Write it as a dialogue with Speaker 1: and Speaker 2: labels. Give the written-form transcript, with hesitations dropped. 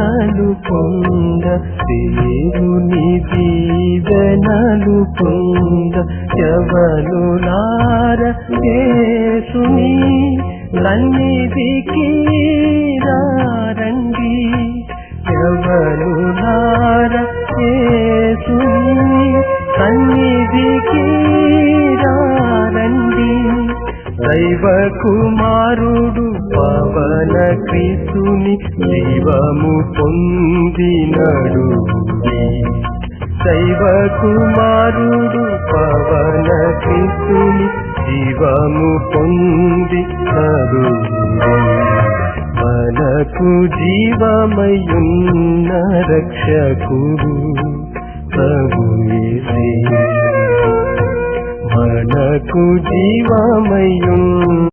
Speaker 1: దీవెనలు పొంద దేవుని దీవెనలు పొంద యవనులార యేసుని సన్నిధికి రండి యవనులార యేసుని సన్నిధికి రండి దైవ కుమారుడు పవన క్రీస్తుని జీవము పొందినడు దైవ కుమారుడు పవన క్రీస్తుని జీవము పొందినడు మనకు జీవమయున్న రక్షకుడు ప్రభు యేసే మనకు జీవమయున్న